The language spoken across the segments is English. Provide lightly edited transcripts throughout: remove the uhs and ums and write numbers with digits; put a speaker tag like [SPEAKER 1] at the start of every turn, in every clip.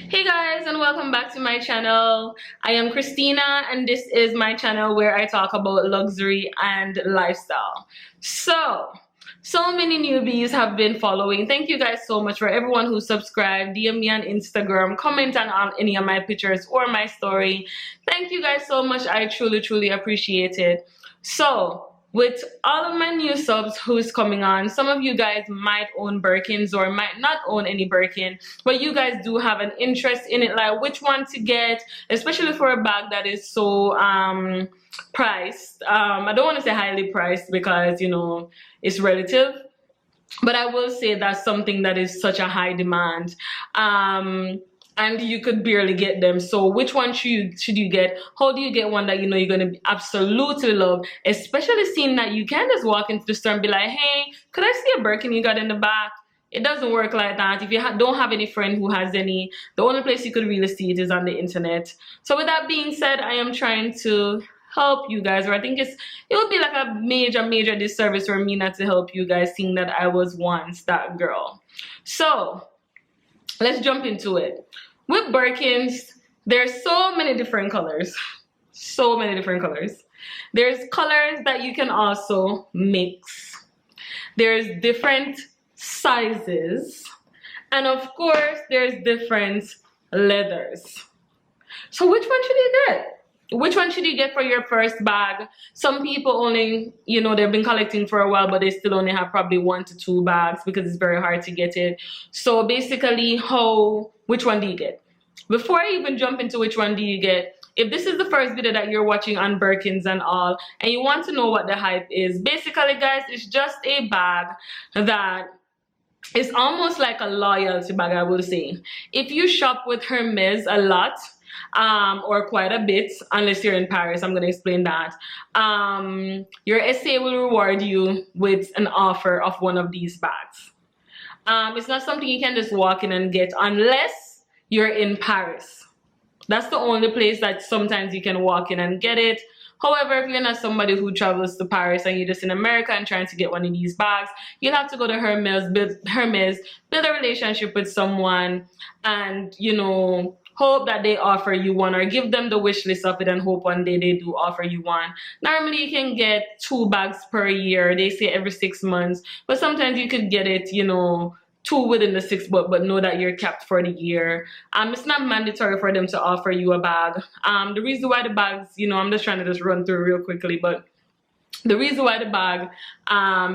[SPEAKER 1] Hey guys, and welcome back to my channel. I am Christina and this is my channel where I talk about luxury and lifestyle. So many newbies have been following. Thank you guys so much for everyone who subscribed, DM me on Instagram, comment on any of my pictures or my story. Thank you guys so much. I truly appreciate it. So with all of my new subs who's coming on, some of you guys might own Birkins or might not own any Birkin, but you guys do have an interest in it, like which one to get, especially for a bag that is so priced. I don't want to say highly priced because it's relative, but I will say that's something that is such a high demand. And you could barely get them. So which one should you get? How do you get one that you're going to absolutely love? Especially seeing that you can just walk into the store and be like, hey, could I see a Birkin you got in the back? It doesn't work like that. If you don't have any friend who has any, the only place you could really see it is on the internet. So with that being said, I am trying to help you guys, or I think it would be like a major disservice for me not to help you guys, seeing that I was once that girl. So let's jump into it. With Birkins, there's so many different colors. So many different colors. There's colors that you can also mix. There's different sizes. And of course, there's different leathers. So which one should you get? Which one should you get for your first bag? Some people only, they've been collecting for a while, but they still only have probably 1 to 2 bags because it's very hard to get it. So basically, which one do you get? Before I even jump into which one do you get, if this is the first video that you're watching on Birkins and all, and you want to know what the hype is, basically, guys, it's just a bag that is almost like a loyalty bag, I will say. If you shop with Hermes a lot, or quite a bit, unless you're in Paris, I'm going to explain that, your SA will reward you with an offer of one of these bags. It's not something you can just walk in and get unless you're in Paris. That's the only place that sometimes you can walk in and get it. However, if you're not somebody who travels to Paris and you're just in America and trying to get one of these bags, you'll have to go to Hermes, build a relationship with someone, and hope that they offer you one, or give them the wish list of it and hope one day they do offer you one. Normally you can get 2 bags per year. They say every 6 months, but sometimes you could get it, 2 within the 6, but know that you're capped for the year. It's not mandatory for them to offer you a bag. The reason why the bags, I'm just trying to just run through real quickly, but the reason why the bag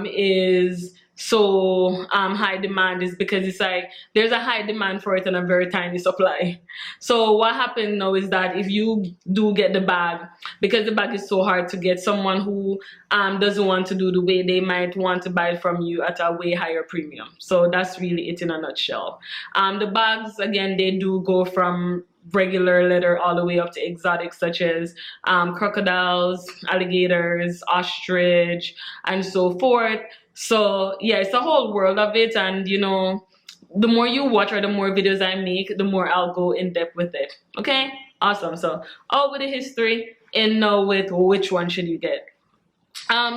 [SPEAKER 1] is so high demand is because it's like there's a high demand for it and a very tiny supply. So what happened now is that if you do get the bag, because the bag is so hard to get, someone who doesn't want to do the way, they might want to buy it from you at a way higher premium. So that's really it in a nutshell. The bags, again, they do go from regular leather all the way up to exotic, such as crocodiles, alligators, ostrich, and so forth. So yeah, it's a whole world of it, and the more you watch or the more videos I make, the more I'll go in depth with it. Okay, awesome. So all with the history, and now with which one should you get.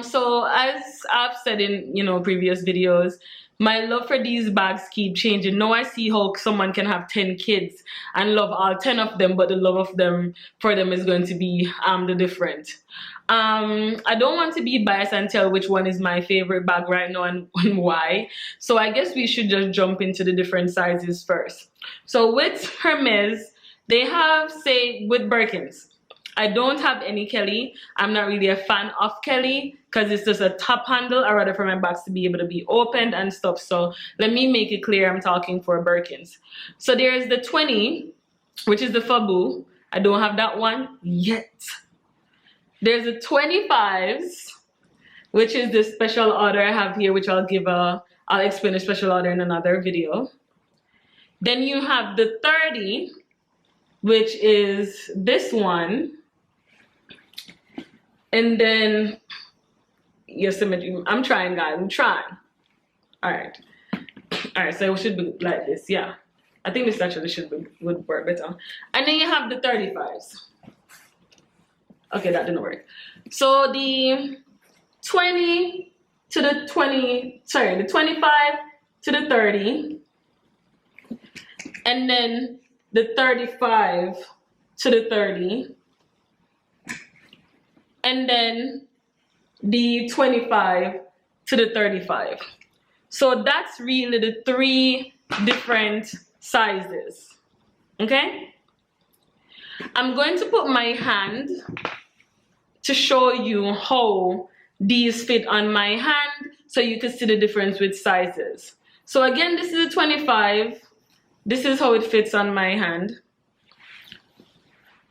[SPEAKER 1] So as I've said in previous videos, my love for these bags keep changing. Now I see how someone can have 10 kids and love all 10 of them, but the love of them for them is going to be the different. I don't want to be biased and tell which one is my favorite bag right now and why. So I guess we should just jump into the different sizes first. So with Hermes, they have, say, with Birkins, I don't have any Kelly. I'm not really a fan of Kelly because it's just a top handle. I rather for my bags to be able to be opened and stuff. So let me make it clear I'm talking for Birkins. So there's the 20, which is the Fabu. I don't have that one yet. There's the 25s, which is the special order I have here, which I'll explain the special order in another video. Then you have the 30, which is this one. And then, yes, I'm trying, guys. I'm trying. All right. So it should be like this. Yeah. I think this actually would work better. And then you have the 35s. Okay, that didn't work. So the 20 to the 20, sorry, the 25 to the 30. And then the 35 to the 30, and then the 25 to the 35. So that's really the 3 different sizes. Okay? I'm going to put my hand to show you how these fit on my hand so you can see the difference with sizes. So again, this is a 25. This is how it fits on my hand.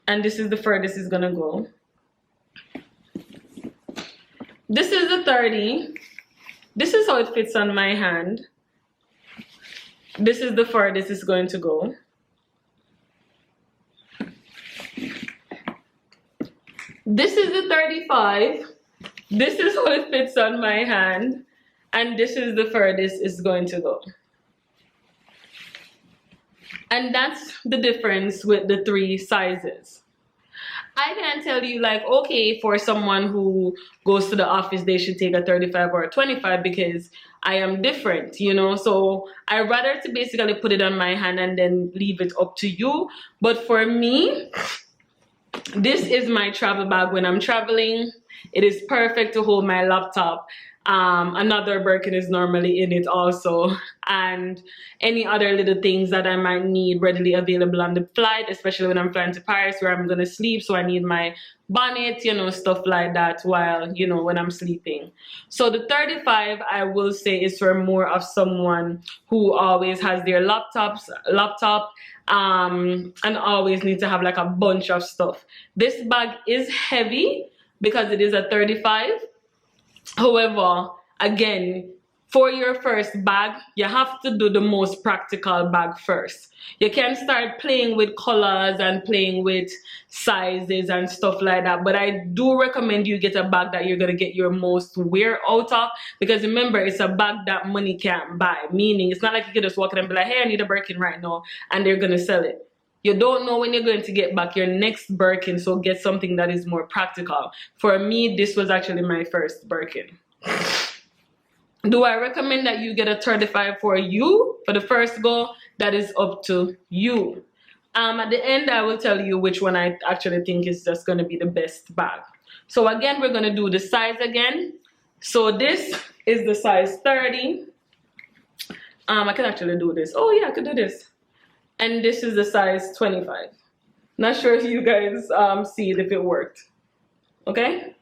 [SPEAKER 1] And this is the furthest it's gonna go. This is the 30. This is how it fits on my hand. This is the furthest it's going to go. This is the 35. This is how it fits on my hand. And this is the furthest it's going to go. And that's the difference with the 3 sizes. I can't tell you like, okay, for someone who goes to the office, they should take a 35 or a 25 because I am different, you know. So I rather to basically put it on my hand and then leave it up to you. But for me, this is my travel bag when I'm traveling. It is perfect to hold my laptop. Another Birkin is normally in it also, and any other little things that I might need readily available on the flight, especially when I'm flying to Paris where I'm gonna sleep. So I need my bonnet, you know, stuff like that while, you know, when I'm sleeping. So the 35, I will say, is for more of someone who always has their laptop and always need to have like a bunch of stuff. This bag is heavy because it is a 35. However, again, for your first bag, you have to do the most practical bag first. You can start playing with colors and playing with sizes and stuff like that. But I do recommend you get a bag that you're going to get your most wear out of. Because remember, it's a bag that money can't buy. Meaning, it's not like you can just walk in and be like, hey, I need a Birkin right now. And they're going to sell it. You don't know when you're going to get back your next Birkin, so get something that is more practical. For me, this was actually my first Birkin. Do I recommend that you get a 35 for you for the first go? That is up to you. At the end, I will tell you which one I actually think is just going to be the best bag. So again, we're going to do the size again. So this is the size 30. I can actually do this. Oh yeah, I could do this. And this is the size 25. Not sure if you guys see it, if it worked. Okay?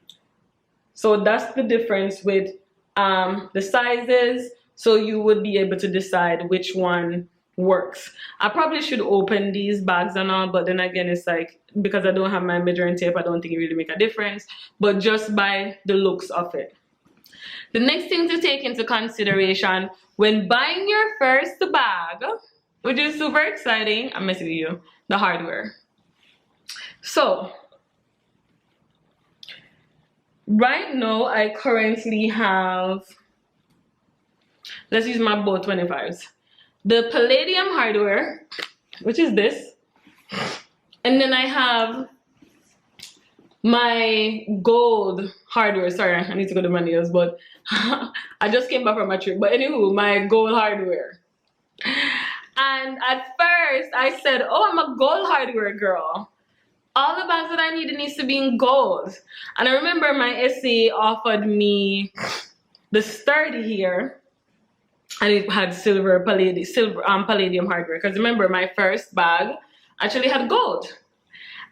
[SPEAKER 1] So that's the difference with the sizes. So you would be able to decide which one works. I probably should open these bags and all, but then again, it's like, because I don't have my measuring tape, I don't think it really make a difference. But just by the looks of it. The next thing to take into consideration when buying your first bag, which is super exciting, I'm messing with you, the hardware. So, right now I currently have, let's use my both 25s. The palladium hardware, which is this. And then I have my gold hardware. Sorry, I need to go to my nails, but I just came back from a trip. But anywho, my gold hardware. And at first, I said, oh, I'm a gold hardware girl. All the bags that I need needs to be in gold. And I remember my SA offered me the sturdy here. And it had palladium hardware. Because remember, my first bag actually had gold.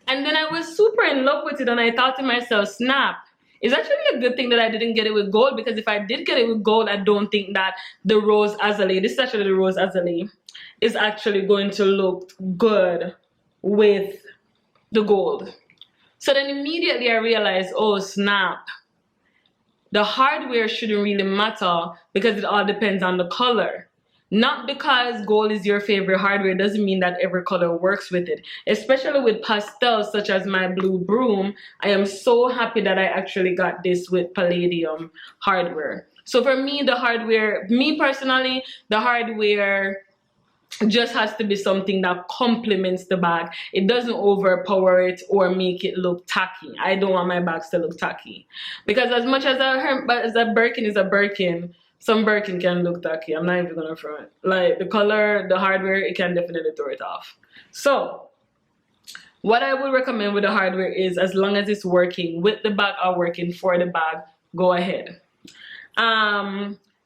[SPEAKER 1] And then I was super in love with it. And I thought to myself, snap. It's actually a good thing that I didn't get it with gold. Because if I did get it with gold, I don't think that the rose azalea, this is actually the rose azalea, is actually going to look good with the gold. So then immediately I realized, oh snap, the hardware shouldn't really matter because it all depends on the color. Not because gold is your favorite hardware doesn't mean that every color works with it. Especially with pastels such as my blue broom, I am so happy that I actually got this with palladium hardware. So for me, the hardware, me personally, the hardware just has to be something that complements the bag. It doesn't overpower it or make it look tacky. I don't want my bags to look tacky. Because as much as a Birkin is a Birkin, some Birkin can look tacky. I'm not even gonna front. Like the color, the hardware, it can definitely throw it off. So what I would recommend with the hardware is, as long as it's working with the bag or working for the bag, go ahead.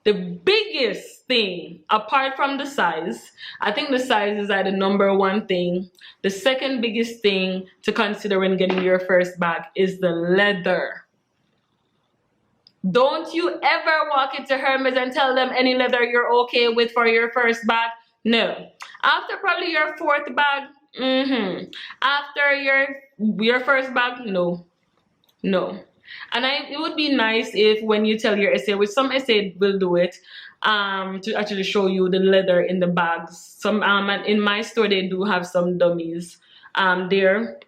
[SPEAKER 1] The biggest thing, apart from the size, I think the size is like the number one thing. The second biggest thing to consider when getting your first bag is the leather. Don't you ever walk into Hermes and tell them any leather you're okay with for your first bag. No. After probably your fourth bag, after your first bag, no. And it would be nice if when you tell your essay, which some essay will do it, to actually show you the leather in the bags. Some and in my store they do have some dummies there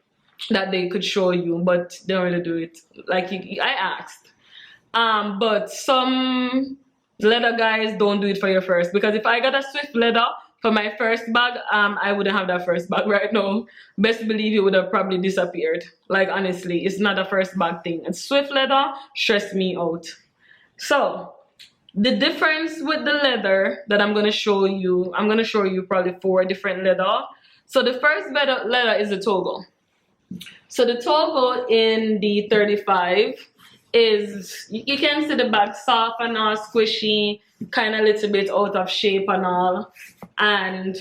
[SPEAKER 1] that they could show you, but they don't really do it. Like I asked. But some leather guys don't do it for your first, because if I got a Swift leather for my first bag, I wouldn't have that first bag right now. Best believe it would have probably disappeared. Like honestly, it's not a first bag thing. And Swift leather stressed me out. So the difference with the leather that I'm gonna show you probably 4 different leather. So the first leather is the Togo. So the Togo in the 35 is, you can see the bag soft and all, squishy, kind of a little bit out of shape and all, and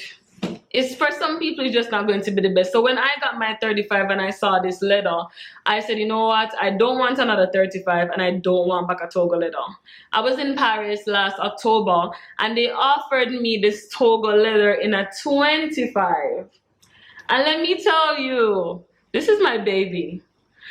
[SPEAKER 1] it's, for some people it's just not going to be the best. So when I got my 35 and I saw this leather, I said, you know what, I don't want another 35 and I don't want back a Togo leather. I was in Paris last October and they offered me this Togo leather in a 25, and let me tell you, this is my baby.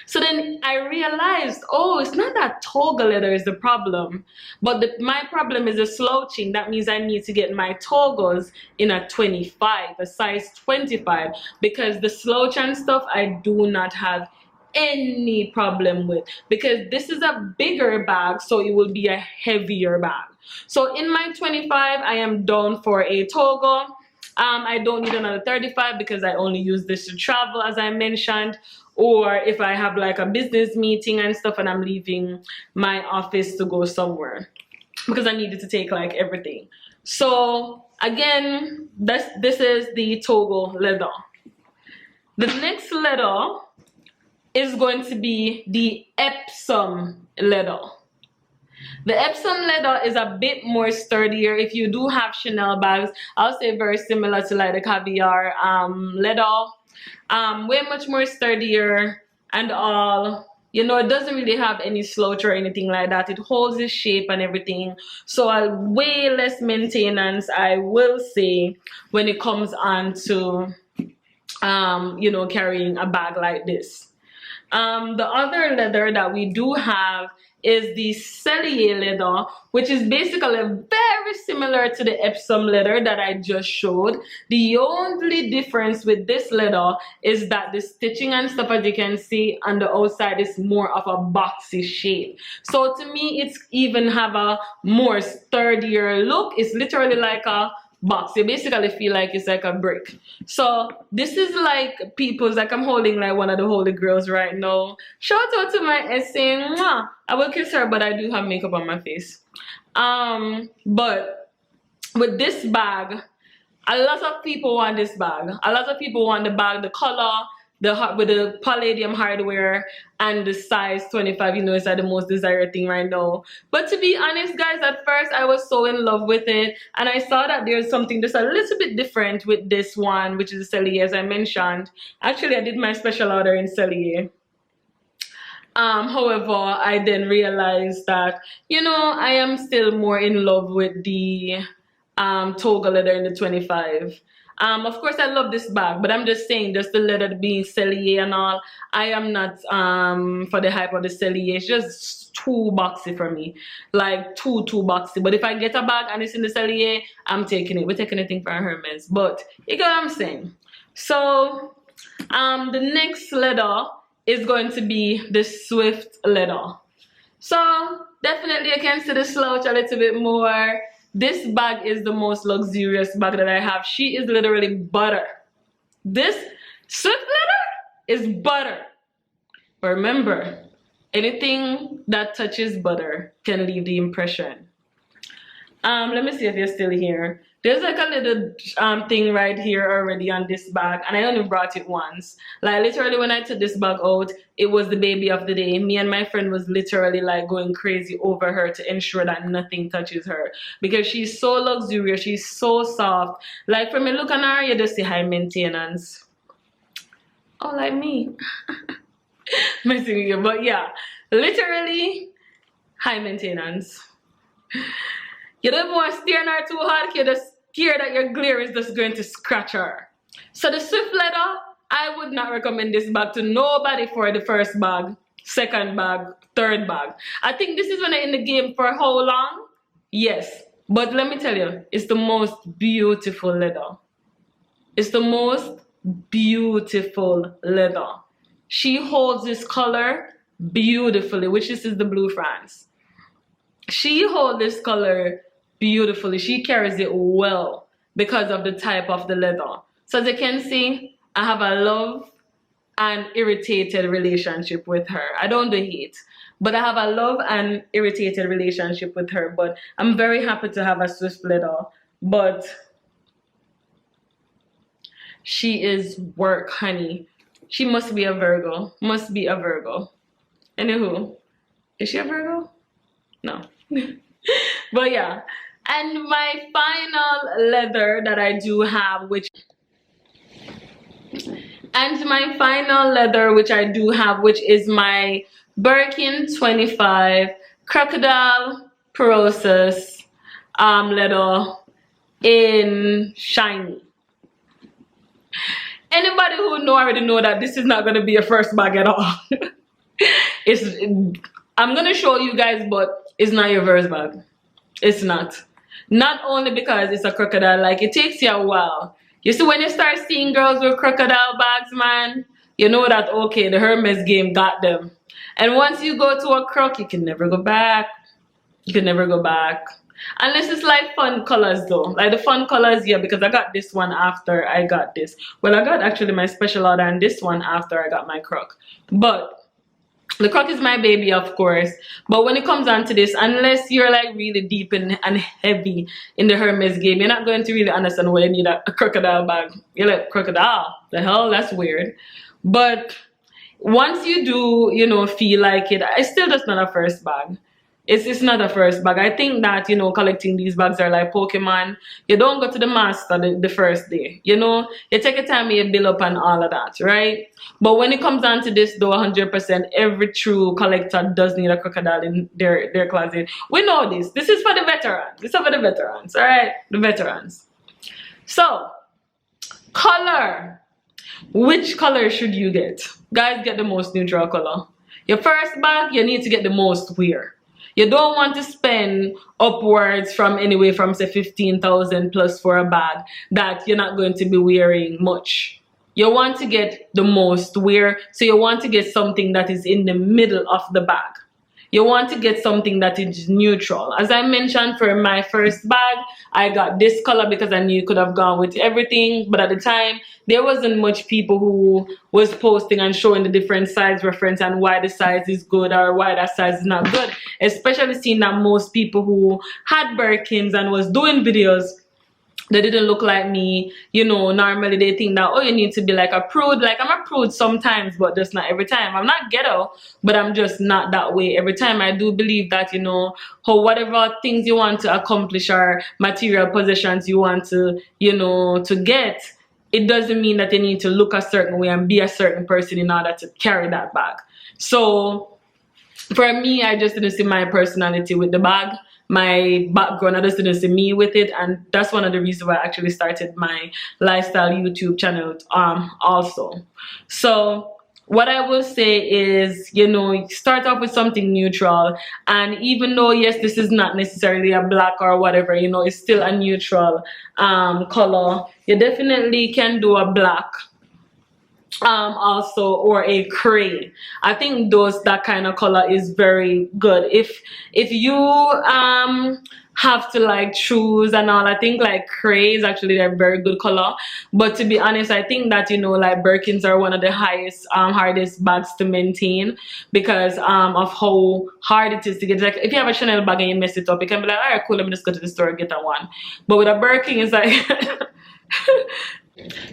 [SPEAKER 1] So then I realized, oh, it's not that Togo leather is the problem, but my problem is the slouching. That means I need to get my Togos in a 25, a size 25, because the slouch and stuff I do not have any problem with, because this is a bigger bag, so it will be a heavier bag. So in my 25, I am down for a Togo. I don't need another 35 because I only use this to travel, as I mentioned, or if I have like a business meeting and stuff and I'm leaving my office to go somewhere, because I needed to take like everything. So again, this is the Togo leather. The next leather is going to be the Epsom leather. The Epsom leather is a bit more sturdier. If you do have Chanel bags, I'll say very similar to like the caviar leather. Way much more sturdier and all. You know, it doesn't really have any slouch or anything like that. It holds its shape and everything. So way less maintenance, I will say, when it comes on to you know, carrying a bag like this. The other leather that we do have is the Cellier leather, which is basically very similar to the Epsom leather that I just showed. The only difference with this leather is that the stitching and stuff, as you can see on the outside, is more of a boxy shape. So to me, it's even have a more sturdier look. It's literally like a box. You basically feel like it's like a brick. So this is like people's, like I'm holding like one of the holy girls right now. Shout out to my essay. Mwah! I will kiss her, but I do have makeup on my face. But with this bag, a lot of people want this bag. A lot of people want the bag, the color, with the palladium hardware, and the size 25. You know, it's like the most desired thing right now. But to be honest, guys, at first I was so in love with it, and I saw that there's something just a little bit different with this one, which is Cellier, as I mentioned. Actually, I did my special order in Cellier. However, I then realized that, you know, I am still more in love with the Togo leather in the 25. Of course, I love this bag, but I'm just saying, just the leather being Cellier and all, I am not for the hype of the Cellier. It's just too boxy for me, like too boxy. But if I get a bag and it's in the Cellier, I'm taking it. We're taking anything from Hermes, but you get what I'm saying. So the next leather is going to be the Swift leather. So definitely you can see the slouch a little bit more. This bag is the most luxurious bag that I have. She is literally butter. This Swift leather is butter. But remember, anything that touches butter can leave the impression. Let me see if you're still here. There's like a little thing right here already on this bag, and I only brought it once. Like literally when I took this bag out, it was the baby of the day. Me and my friend was literally like going crazy over her to ensure that nothing touches her because she's so luxurious, she's so soft. Like from a look on her, you just see high maintenance. Oh, like me. Messing with you, but yeah, literally high maintenance. You don't even want to steer her too hard, you're just scared that your glare is just going to scratch her. So the Swift leather, I would not recommend this bag to nobody for the first bag, second bag, third bag. I think this is when I'm in the game for how long? Yes. But let me tell you, it's the most beautiful leather. It's the most beautiful leather. She holds this color beautifully, which this is the Blue France. She holds this color beautifully. She carries it well because of the type of the leather. So as you can see, I have a love and irritated relationship with her. I don't do hate, but I have a love and irritated relationship with her. But I'm very happy to have a Swift leather. But she is work, honey. She must be a Virgo. Must be a Virgo. Anywho, is she a Virgo? No. But yeah. And my final leather that I do have, which is my Birkin 25 crocodile process leather in shiny. Anybody who already know that this is not going to be a first bag at all. I'm going to show you guys, but it's not your first bag. It's not. Not only because it's a crocodile, like it takes you a while. You see, when you start seeing girls with crocodile bags, man, you know that, okay, the Hermes game got them. And once you go to a croc, you can never go back. You can never go back. Unless it's like fun colors though. Like the fun colors, yeah, because I got this one after I got this. Well, I got actually my special order and this one after I got my croc. But the croc is my baby, of course. But when it comes down to this, unless you're like really deep and heavy in the Hermes game, you're not going to really understand why you need a crocodile bag. You're like, crocodile? The hell? That's weird. But once you do, you know, feel like it, it's still just not a first bag. It's not a first bag. I think that, you know, collecting these bags are like Pokemon. You don't go to the master the first day. You know, you take your time and you build up and all of that, right? But when it comes down to this, though, 100%, every true collector does need a crocodile in their closet. We know this. This is for the veterans. This is for the veterans, all right? The veterans. So, color. Which color should you get? Guys, get the most neutral color. Your first bag, you need to get the most wear. You don't want to spend upwards from anywhere from say 15,000 plus for a bag that you're not going to be wearing much. You want to get the most wear, so you want to get something that is in the middle of the bag. You want to get something that is neutral. As I mentioned, for my first bag, I got this color because I knew it could have gone with everything. But at the time, there wasn't much people who was posting and showing the different size reference and why the size is good or why that size is not good. Especially seeing that most people who had Birkins and was doing videos, they didn't look like me. You know, normally they think that, oh, you need to be like a prude. Like, I'm a prude sometimes, but just not every time. I'm not ghetto, but I'm just not that way every time. I do believe that, you know, whatever things you want to accomplish or material possessions you want to, you know, to get, it doesn't mean that you need to look a certain way and be a certain person in order to carry that bag. So for me, I just didn't see my personality with the bag, my background. I just didn't see me with it, and that's one of the reasons why I actually started my lifestyle YouTube channel also. So what I will say is, you know, start off with something neutral, and even though yes, this is not necessarily a black or whatever, you know, it's still a neutral color. You definitely can do a black also, or a gray. I think that kind of color is very good. If you have to like choose and all. I think like Cray is actually a very good color, but to be honest, I think that, you know, like Birkins are one of the highest hardest bags to maintain because of how hard it is to get. Like if you have a Chanel bag and you mess it up, you can be like, all right, cool, let me just go to the store and get that one. But with a Birkin, it's like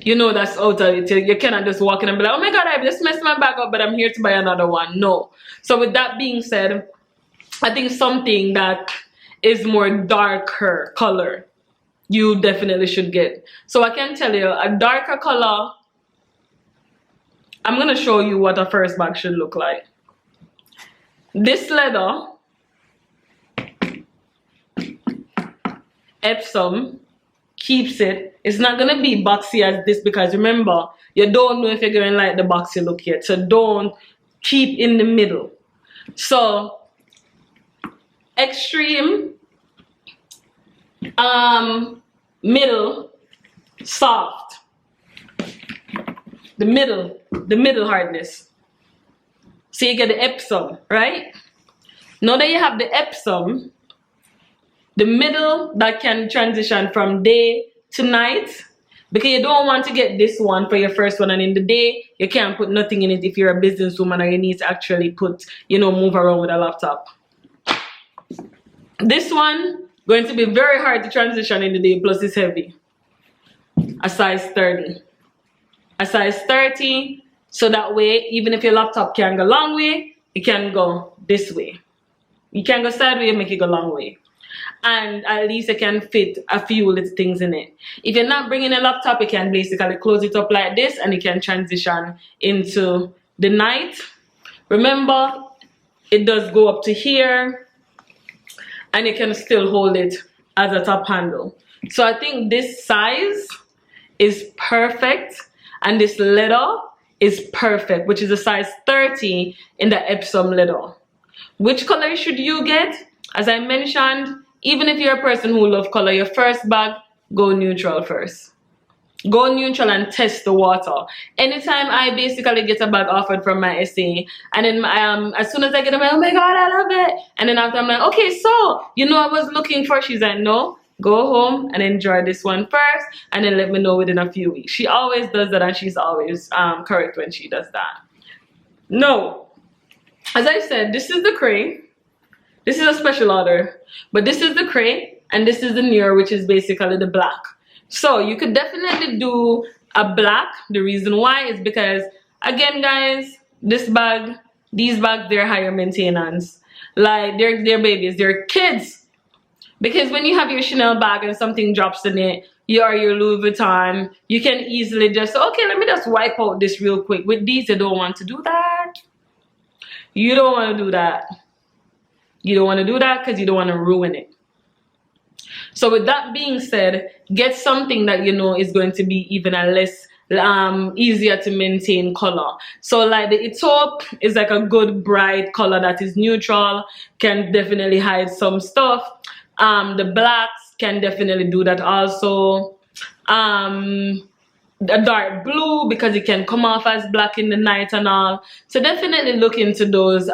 [SPEAKER 1] you know that's out of it. You cannot just walk in and be like, oh my god, I just messed my bag up, but I'm here to buy another one. No. So with that being said, I think something that is more darker color you definitely should get. So I can tell you a darker color. I'm gonna show you what a first bag should look like. This leather Epsom keeps it. It's not gonna be boxy as this because remember, you don't know if you're gonna like the boxy look yet. So don't keep in the middle. So extreme, middle, soft. The middle hardness. So you get the Epsom, right? Now that you have the Epsom, the middle that can transition from day to night, because you don't want to get this one for your first one and in the day you can't put nothing in it if you're a businesswoman or you need to actually put, you know, move around with a laptop. This one going to be very hard to transition in the day, plus it's heavy. A size 30. A size 30, so that way even if your laptop can go long way, it can go this way. You can go sideways, make it go long way. And at least you can fit a few little things in it. If you're not bringing a laptop, you can basically close it up like this and you can transition into the night. Remember, it does go up to here and you can still hold it as a top handle. So I think this size is perfect and this leather is perfect, which is a size 30 in the Epsom leather. Which color should you get? As I mentioned, even if you're a person who loves color, your first bag, go neutral first. Go neutral and test the water. Anytime I basically get a bag offered from my SA, and then as soon as I get it, I'm like, oh my god, I love it. And then after I'm like, okay, so you know I was looking for. She's like, no, go home and enjoy this one first, and then let me know within a few weeks. She always does that, and she's always correct when she does that. No, as I said, this is the Cray. This is a special order, but this is the Cray, and this is the newer, which is basically the black. So you could definitely do a black. The reason why is because, again, guys, this bag, these bags, they're higher maintenance. Like they're babies, they're kids. Because when you have your Chanel bag and something drops in it, your Louis Vuitton, you can easily just, okay, let me just wipe out this real quick. With these, you don't want to do that. You don't want to do that. You don't want to do that because you don't want to ruin it. So with that being said, get something that you know is going to be even a less easier to maintain color. So like the taupe is like a good bright color that is neutral, can definitely hide some stuff. The blacks can definitely do that also. A dark blue because it can come off as black in the night and all. So definitely look into those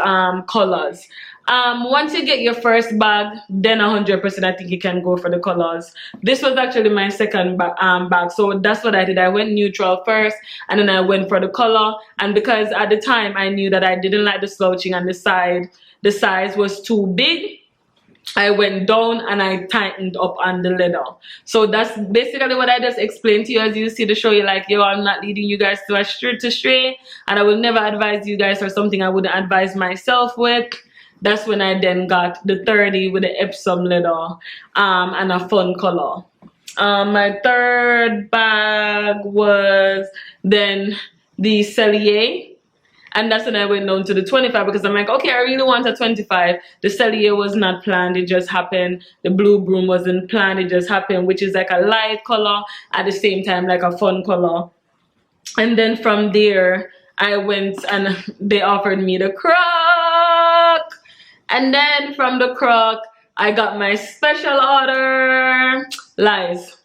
[SPEAKER 1] colors. Once you get your first bag, then 100% I think you can go for the colors. This was actually my second bag, so that's what I did. I went neutral first and then I went for the color, and because at the time I knew that I didn't like the slouching on the side, the size was too big, I went down and I tightened up on the leather. So that's basically what I just explained to you. As you see the show, you're like, yo, I'm not leading you guys to a stray, and I will never advise you guys for something I wouldn't advise myself with. That's when I then got the 30 with the Epsom leather and a fun color. My third bag was then the Cellier, and that's when I went down to the 25 because I'm like, okay, I really want a 25. The Cellier was not planned, it just happened. The Blue Broom wasn't planned, it just happened, which is like a light color at the same time like a fun color. And then from there I went and they offered me the Croc. And then from the Croc, I got my special order. Lies.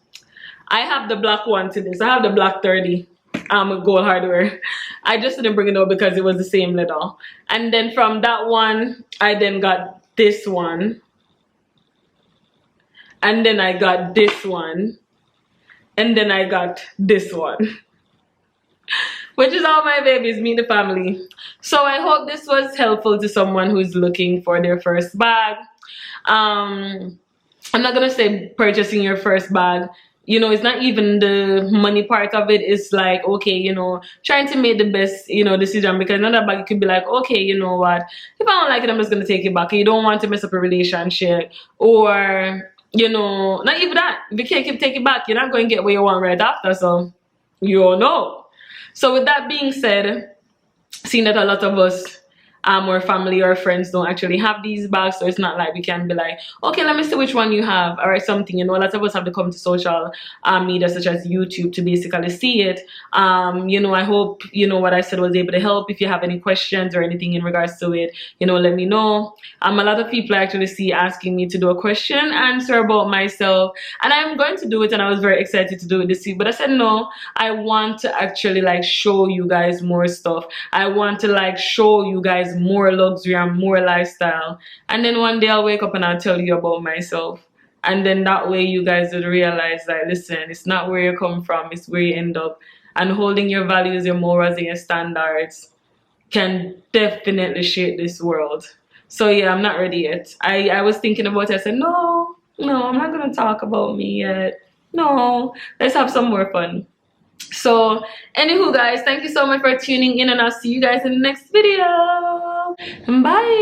[SPEAKER 1] I have the black one to this. I have the black 30 gold hardware. I just didn't bring it out because it was the same leather. And then from that one, I then got this one. and then I got this one, and then I got this one. Which is how my babies meet the family. So I hope this was helpful to someone who's looking for their first bag. I'm not gonna say purchasing your first bag. You know, it's not even the money part of it. It's like, okay, you know, trying to make the best, you know, decision, because another bag could be like, okay, you know what, if I don't like it, I'm just gonna take it back. You don't want to mess up a relationship, or you know, not even that. If you can't take it back, you're not going to get what you want right after. So you all know. So with that being said, seeing that a lot of us or family or friends don't actually have these bags, so it's not like we can be like, okay, let me see which one you have, or something. You know, a lot of us have to come to social media such as YouTube to basically see it. You know, I hope, you know, what I said was able to help. If you have any questions or anything in regards to it, you know, let me know. A lot of people I actually see asking me to do a question answer about myself, and I'm going to do it, and I was very excited to do it this week, but I said no, I want to actually like show you guys more stuff. I want to like show you guys more luxury and more lifestyle, and then one day I'll wake up and I'll tell you about myself, and then that way you guys will realize that, listen, it's not where you come from, it's where you end up, and holding your values, your morals, and your standards can definitely shape this world. So yeah, I'm not ready yet. I was thinking about it. I said no, I'm not gonna talk about me yet. No, let's have some more fun. So anywho guys, thank you so much for tuning in, and I'll see you guys in the next video. Bye.